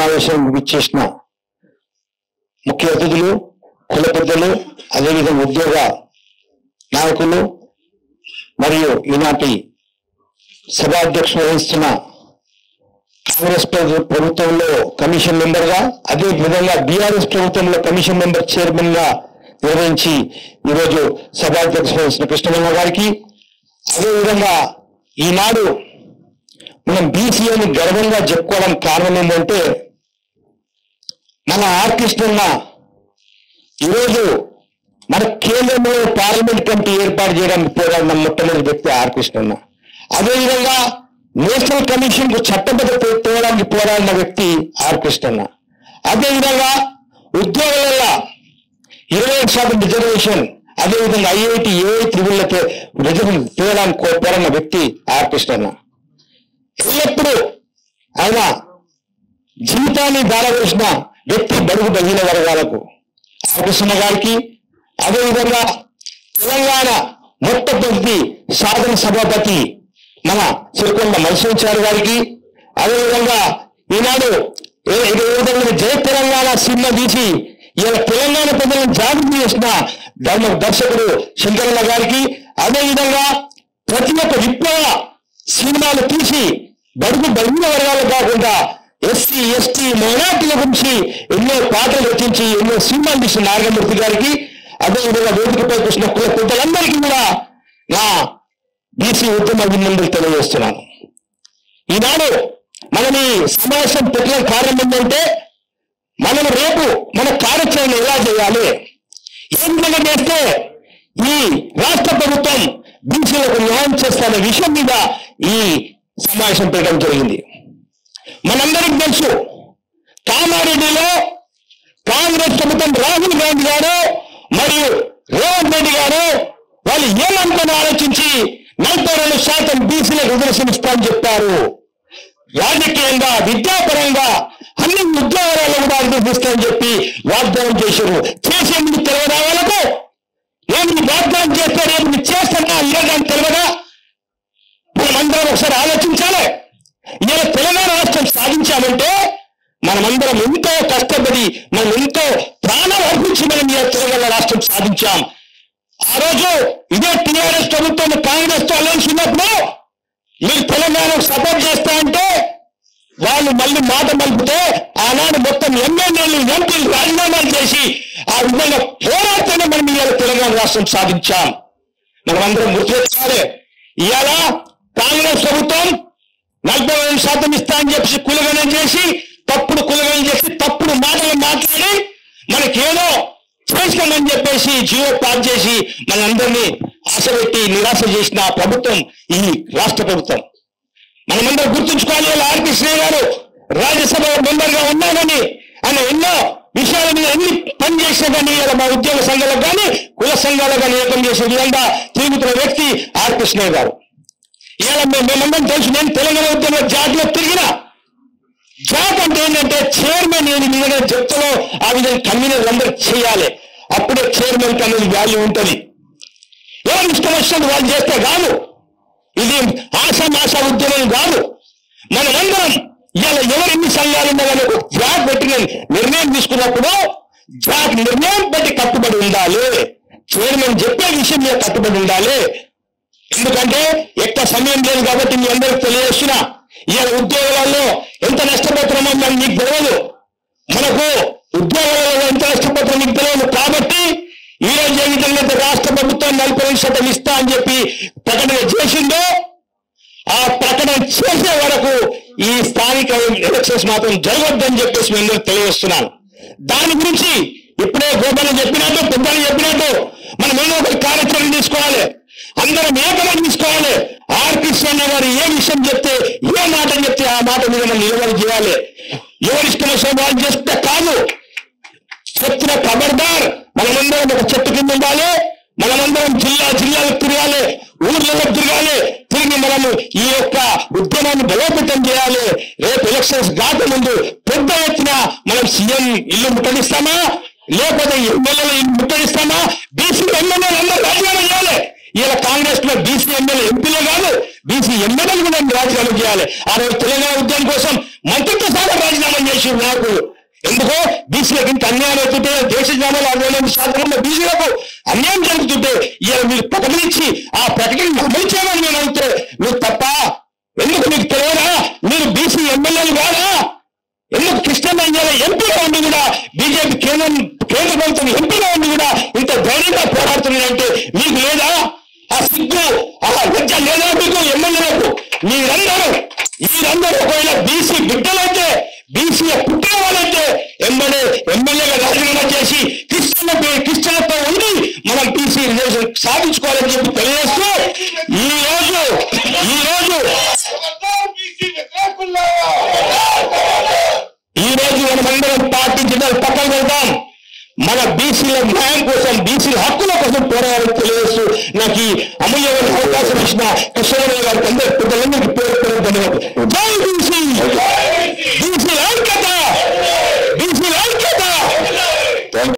సమావేశం ఇచ్చేసిన ముఖ్య అతిథులు, కుల పెద్దలు, అదేవిధంగా ఉద్యోగ నాయకులు మరియు ఈనాటి సభాధ్యక్షులు వహిస్తున్న కాంగ్రెస్ ప్రభుత్వంలో కమిషన్ మెంబర్ గా, అదే విధంగా బీఆర్ఎస్ ప్రభుత్వంలో కమిషన్ మెంబర్ చైర్మన్ గా నిర్వహించి ఈరోజు సభాధ్యక్షులు వహిస్తున్న కృష్ణమన్న గారికి, అదేవిధంగా ఈనాడు మనం బీసీని గర్వంగా చెప్పుకోవడానికి కారణం ఏంటంటే మన ఆర్ కృష్ణన్న ఈరోజు మన కేంద్రంలో పార్లమెంట్ కమిటీ ఏర్పాటు చేయడానికి పోరాడిన మొట్టమొదటి వ్యక్తి ఆర్ కృష్ణన్న. అదేవిధంగా నేషనల్ కమిషన్ కు చట్టబద్ధ తేవడానికి పోరాడిన వ్యక్తి ఆర్ కృష్ణన్న. అదేవిధంగా ఉద్యోగాల 21% రిజర్వేషన్, అదేవిధంగా ఐఐటి ఏఐ త్రిబుల్లతో రిజర్వేషన్ తేవడానికి పోరాడిన వ్యక్తి ఆర్ కృష్ణన్న. ఎల్లప్పుడూ ఆయన జీవితాన్ని దారవేసిన వ్యక్తి బడుగు బలహీన వర్గాలకు ఆర్ కృష్ణ గారికి, అదేవిధంగా తెలంగాణ మొట్టమొదటి సాధన సభాపతి మన సిరికొండ మల్సించారి గారికి, అదేవిధంగా ఈనాడు జయ తెలంగాణ సినిమా తీసి ఇలా తెలంగాణ ప్రజలను జాగృతి చేసిన దర్శకుడు శంకరన్న గారికి, అదేవిధంగా ప్రతి ఒక్క విప్లవ సినిమాలు తీసి బడుగు బలహీన వర్గాలు కాకుండా ఎస్సీ ఎస్టీ మైనార్టీల గురించి ఎన్నో పాటలు రచించి ఎన్నో సినిమాలు తీసిన నారాయణమూర్తి గారికి, అదేవిధంగా వేదికపై కూర్చున్న కుల పెద్దలందరికీ కూడా నా బీసీ ఉద్యమ అభినందనలు తెలియజేస్తున్నాను. ఈనాడు మనం ఈ సమావేశం పెట్టిన కారణం ఏంటంటే మనం రేపు మన కార్యాచరణ ఎలా చేయాలి, ఏం చేస్తే ఈ రాష్ట్ర ప్రభుత్వం బీసీలకు న్యాయం చేస్తానే విషయం మీద ఈ సమావేశం పెట్టడం జరిగింది. మనందరికీ తెలుసు కామారెడ్డిలో కాంగ్రెస్ ప్రభుత్వం రాహుల్ గాంధీ గారు మరియు రేవంత్ రెడ్డి గారు వాళ్ళు ఏమంతా ఆలోచించి 42% బీసీలకు రిజర్వేషన్ ఇస్తామని చెప్పారు. రాజకీయంగా, విద్యాపరంగా అన్ని ఉద్యోగాలలో కూడా రిజర్వేషన్ చెప్పి వాగ్దానం చేశారు. చేసే ముందు తెలియదా వాళ్ళకు? ఏమి వాగ్దానం చేస్తారు, ఏమి చేస్తారా లేదని తెలియదా? మనమందరం ఒకసారి ఆలోచించాలి. ఇలా తెలంగాణ రాష్ట్రం సాధించామంటే మనమందరం ఎంతో కష్టపడి మనం ఎంతో ప్రాణం అర్పించి మనం తెలంగాణ రాష్ట్రం సాధించాం. ఆ రోజు ఇదే టీఆర్ఎస్ ప్రభుత్వం కాంగ్రెస్ తో అలయన్స్ ఉన్నప్పుడు మీరు తెలంగాణకు సపోర్ట్ చేస్తా అంటే వాళ్ళు మళ్ళీ మాట మలుపుతే ఆనాడు మొత్తం ఎమ్మెల్యేలు ఎంపీలు రాజీనామాలు చేసి ఆ విధంగా పోరాటనే మనం ఇవాళ తెలంగాణ రాష్ట్రం సాధించాం. మనమందరం గుర్తుపెట్టుకోవాలి. ఇవాళ కాంగ్రెస్ ప్రభుత్వం 42% ఇస్తా అని చెప్పి కులగణం చేసి తప్పుడు మాటలు మాట్లాడి మనకేదో చేసుకోమని చెప్పేసి జీవో పాస్ చేసి మనందరినీ ఆశపెట్టి నిరాశ చేసిన ప్రభుత్వం ఈ రాష్ట్ర ప్రభుత్వం. మనమందరం గుర్తుంచుకోవాలి. ఆర్ కృష్ణ గారు రాజ్యసభ మెంబర్ గా ఉన్నామని ఆయన ఎన్నో విషయాల మీద ఎన్ని పని చేసినా కానీ మా ఉద్యోగ సంఘాలకు కానీ కుల సంఘాలకు కానీ ఏకం చేసే విధంగా తిరుగుతున్న వ్యక్తి ఆర్ కృష్ణ గారు. ఇవాళ మేమందరం తెలుసు. నేను తెలంగాణ ఉద్యమ జాతిలో తిరిగిన జాత్ అంటే ఏంటంటే చైర్మన్ ఏది మీద చెప్తాలో ఆ విధంగా కన్వీనర్ అందరూ చేయాలి. అప్పుడే చైర్మన్ కి అనేది వాల్యూ ఉంటుంది. ఎవరు ఇష్టం వచ్చినట్టు వాళ్ళు చేస్తే కాదు. ఇది ఆషామాషా ఉద్యమం కాదు. మనమందరం ఇవాళ ఎవరు ఎన్ని సంఘాలు ఉన్నాయని ఒక జాత్ పెట్టిన నిర్ణయం తీసుకున్నప్పుడు జాత్ నిర్ణయం బట్టి కట్టుబడి ఉండాలి. చైర్మన్ చెప్పే విషయం మీద కట్టుబడి ఉండాలి. ఎందుకంటే ఎక్కువ సమయం లేదు కాబట్టి మీ అందరికి తెలియజేస్తున్నా. ఇవాళ ఉద్యోగాలలో ఎంత నష్టపోతున్నామో మీకు తెలియదు. మనకు ఉద్యోగాలలో ఎంత నష్టపోతున్నామో మీకు తెలియదు. కాబట్టి ఈ రోజు ఏ విధంగా రాష్ట్ర ప్రభుత్వం 40% ఇస్తా అని చెప్పి ప్రకటన చేసిందో ఆ ప్రకటన చేసే వరకు ఈ స్థానిక ఎలక్షన్స్ మాత్రం జరగొద్దని చెప్పేసి మీ అందరూ తెలియజేస్తున్నాను. దాని గురించి ఇప్పుడే గోపాలం చెప్పినట్టు, పెద్దలు చెప్పినట్టు మనం ఏదో ఒక కార్యాచరణ తీసుకోవాలి. అందరం ఏకమని తీసుకోవాలి. ఆర్ కృష్ణ గారు ఏ విషయం చెప్తే, ఏ మాట చెప్తే ఆ మాట మీద మనం నిలబడి చేయాలి. ఎవరిష్టం విషయం వాళ్ళు చేస్తే కాదు. చెప్తున్న ఖబర్దార్. మనమందరం ఒక చెట్టు కింద ఉండాలి. మనమందరం జిల్లాలకు తిరగాలి, ఊర్లలో తిరగాలి. తిరిగి మనము ఈ యొక్క ఉద్యమాన్ని బలోపేతం చేయాలి. రేపు ఎలక్షన్స్ కాక ముందు పెద్ద ఎత్తున మనం సీఎం ఇల్లు ముట్టడిస్తామా, లేకపోతే ఎమ్మెల్యేలు ఇల్లు ముట్టడిస్తామా? బీసీ ఎమ్మెల్యేలు అందరూ రాజీనామా చేయాలి. ఇలా కాంగ్రెస్ లో బీసీ ఎమ్మెల్యే ఎంపీలే కాదు, బీసీ ఎమ్మెల్యేలు కూడా రాజీనామా చేయాలి. ఆ రోజు తెలంగాణ ఉద్యమం కోసం మంత్రిత్వ శాఖ రాజీనామా చేసి నాయకులు. ఎందుకో బీసీలకు ఇంత అన్యాయం అవుతుంటే, దేశ జనాభాలో 62% బీసీలకు అన్యాయం జరుగుతుంటే ఇలా మీరు ప్రకటించి ఆ ప్రకటన అమలు చేయమని మేము అయితే మీరు తప్ప. ఎందుకు మీకు తెలియదా? మీరు బీసీ ఎమ్మెల్యేలు కాదా? ఎందుకు కృష్ణయ్య ఎంపీగా ఉండి కూడా బీజేపీ కేంద్ర ప్రభుత్వం ఎంపీగా ఉండి కూడా ఇంత ధైర్యంగా పోరాడుతున్నారంటే మీకు లేదా ఆ సిగ్గు, ఆ లజ్జ లేదా మీకు ఎమ్మెల్యేలకు? మీరందరూ ఒకవేళ బీసీ బిడ్డలైతే, బీసీ పుట్టిన వాళ్ళైతే ఎమ్మెల్యేగా రాజీనామా చేసి క్రిస్టియన్లతో ఉండి మనం బీసీ రిజర్వేషన్ సాధించుకోవాలని చెప్పి తెలియజేస్తూ ఈ రోజు మనమందరం పాటించడం పక్కన పెడతాం. మన బీసీల న్యాయం కోసం, బీసీల హక్కుల కోసం పోరాడాలని తెలియజేస్తూ నాకు ఈ అమూల్యమైన అవకాశం ఇచ్చిన కృష్ణయ్య గారికి అందరూ పెద్దలందరికీ పేరు ధన్యవాదాలు. జై బీసీ.